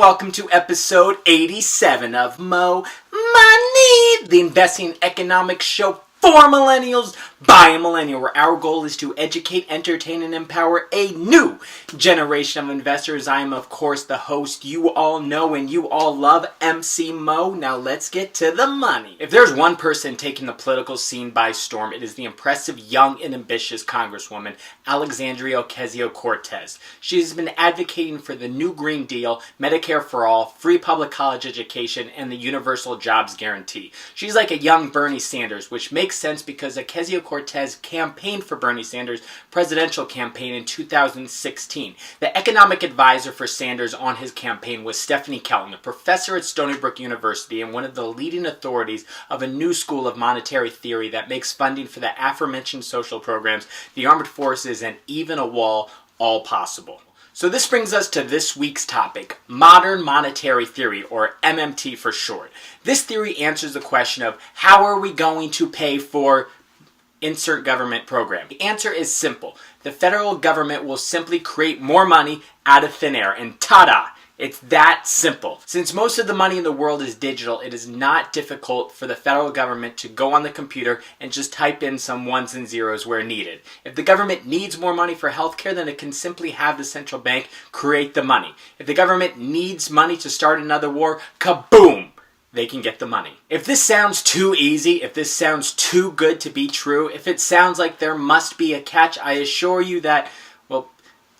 welcome to episode 87 of Mo Money, the investing economic show for millennials by a millennial, where our goal is to educate, entertain, and empower a new generation of investors. I am, of course, the host you all know and you all love, MC Mo. Now let's get to the money. If there's one person taking the political scene by storm, it is the impressive, young, and ambitious Congresswoman, Alexandria Ocasio-Cortez. She has been advocating for the new Green Deal, Medicare for all, free public college education, and the universal jobs guarantee. She's like a young Bernie Sanders, which makes sense because Ocasio-Cortez campaigned for Bernie Sanders' presidential campaign in 2016. The economic advisor for Sanders on his campaign was Stephanie Kelton, a professor at Stony Brook University and one of the leading authorities of a new school of monetary theory that makes funding for the aforementioned social programs, the armed forces, and even a wall all possible. So this brings us to this week's topic, modern monetary theory, or MMT for short. This theory answers the question of how are we going to pay for insert government program? The answer is simple. The federal government will simply create more money out of thin air, and ta-da! It's that simple. Since most of the money in the world is digital, it is not difficult for the federal government to go on the computer and just type in some ones and zeros where needed. If the government needs more money for healthcare, then it can simply have the central bank create the money. If the government needs money to start another war, kaboom! They can get the money. If this sounds too easy, if this sounds too good to be true, if it sounds like there must be a catch, I assure you that, well,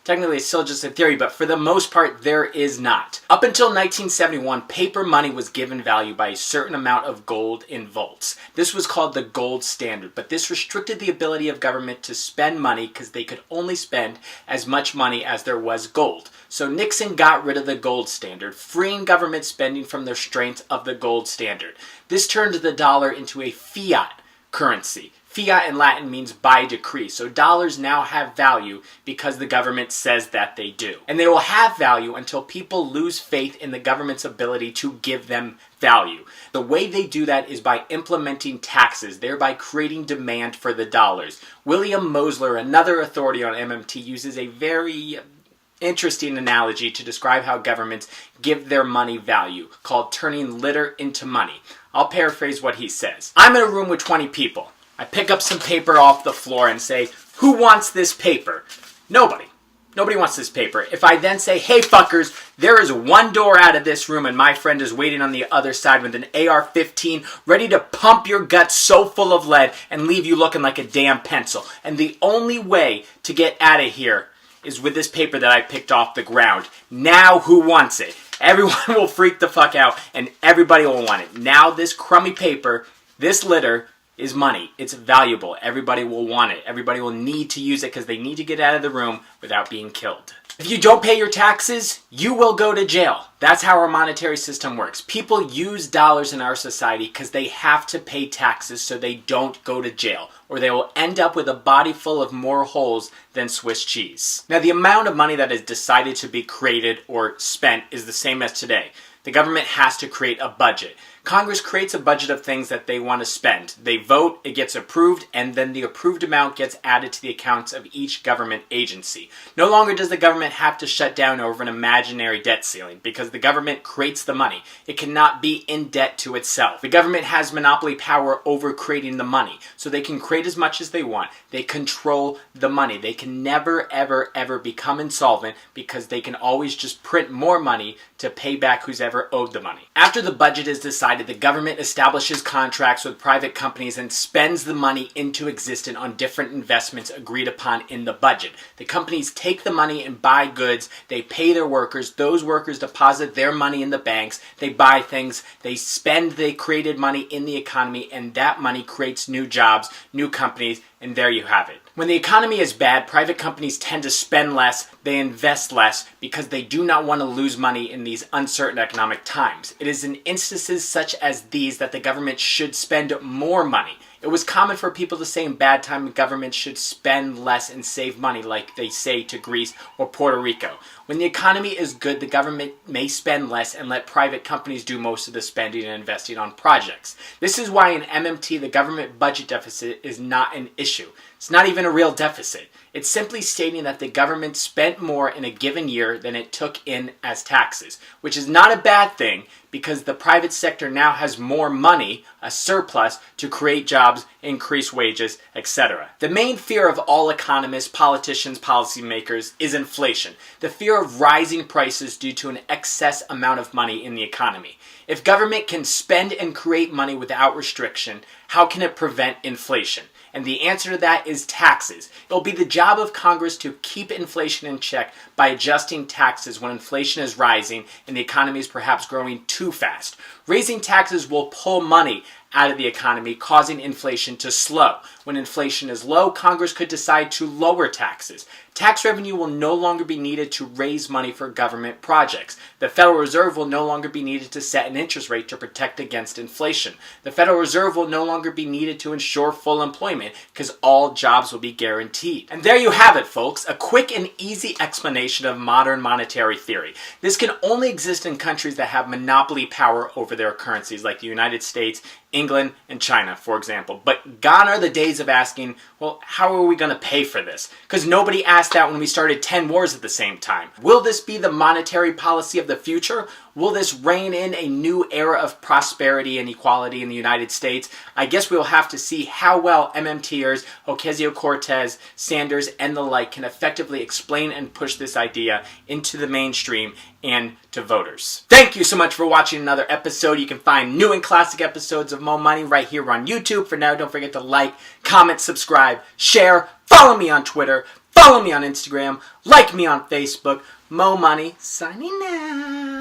technically it's still just a theory, but for the most part, there is not. Up until 1971, paper money was given value by a certain amount of gold in vaults. This was called the gold standard, but this restricted the ability of government to spend money because they could only spend as much money as there was gold. So Nixon got rid of the gold standard, freeing government spending from the restraints of the gold standard. This turned the dollar into a fiat currency. Fiat in Latin means by decree, so dollars now have value because the government says that they do. And they will have value until people lose faith in the government's ability to give them value. The way they do that is by implementing taxes, thereby creating demand for the dollars. William Mosler, another authority on MMT, uses a very interesting analogy to describe how governments give their money value, called turning litter into money. I'll paraphrase what he says. I'm in a room with 20 people. I pick up some paper off the floor and say, who wants this paper? Nobody. Nobody wants this paper. If I then say, hey fuckers, there is one door out of this room and my friend is waiting on the other side with an AR-15 ready to pump your guts so full of lead and leave you looking like a damn pencil. And the only way to get out of here is with this paper that I picked off the ground. Now who wants it? Everyone will freak the fuck out and everybody will want it. Now this crummy paper, this litter, is money. It's valuable. Everybody will want it. Everybody will need to use it because they need to get out of the room without being killed. If you don't pay your taxes, you will go to jail. That's how our monetary system works. People use dollars in our society because they have to pay taxes so they don't go to jail, or they will end up with a body full of more holes than Swiss cheese. Now, the amount of money that is decided to be created or spent is the same as today. The government has to create a budget. Congress creates a budget of things that they want to spend. They vote, it gets approved, and then the approved amount gets added to the accounts of each government agency. No longer does the government have to shut down over an imaginary debt ceiling because the government creates the money. It cannot be in debt to itself. The government has monopoly power over creating the money, so they can create as much as they want. They control the money. They can never, ever, ever become insolvent because they can always just print more money to pay back who's ever owed the money. After the budget is decided, the government establishes contracts with private companies and spends the money into existence on different investments agreed upon in the budget. The companies take the money and buy goods, they pay their workers, those workers deposit their money in the banks, they buy things, they spend the created money in the economy, and that money creates new jobs, new companies, and there you have it. When the economy is bad, private companies tend to spend less, they invest less, because they do not want to lose money in these uncertain economic times. It is in instances such as these that the government should spend more money. It was common for people to say in bad times government should spend less and save money, like they say to Greece or Puerto Rico. When the economy is good, the government may spend less and let private companies do most of the spending and investing on projects. This is why in MMT the government budget deficit is not an issue. It's not even a real deficit. It's simply stating that the government spent more in a given year than it took in as taxes, which is not a bad thing because the private sector now has more money, a surplus, to create jobs, increase wages, etc. The main fear of all economists, politicians, policymakers is inflation, the fear of rising prices due to an excess amount of money in the economy. If government can spend and create money without restriction, how can it prevent inflation? And the answer to that is taxes. It will be the job of Congress to keep inflation in check by adjusting taxes when inflation is rising and the economy is perhaps growing too fast. Raising taxes will pull money out of the economy, causing inflation to slow. When inflation is low, Congress could decide to lower taxes. Tax revenue will no longer be needed to raise money for government projects. The Federal Reserve will no longer be needed to set an interest rate to protect against inflation. The Federal Reserve will no longer be needed to ensure full employment because all jobs will be guaranteed. And there you have it, folks, a quick and easy explanation of modern monetary theory. This can only exist in countries that have monopoly power over their currencies, like the United States, England, and China, for example. But gone are the days of asking, well, how are we going to pay for this? Because nobody asked that when we started 10 wars at the same time. Will this be the monetary policy of the future? Will this rein in a new era of prosperity and equality in the United States? I guess we'll have to see how well MMTers, ocasio-cortez, Sanders, and the like can effectively explain and push this idea into the mainstream and to voters. Thank you so much for watching another episode. You can find new and classic episodes of Mo Money right here on YouTube. For now, don't forget to like, comment, subscribe, share, follow me on Twitter, follow me on Instagram, like me on Facebook. Mo Money, signing out.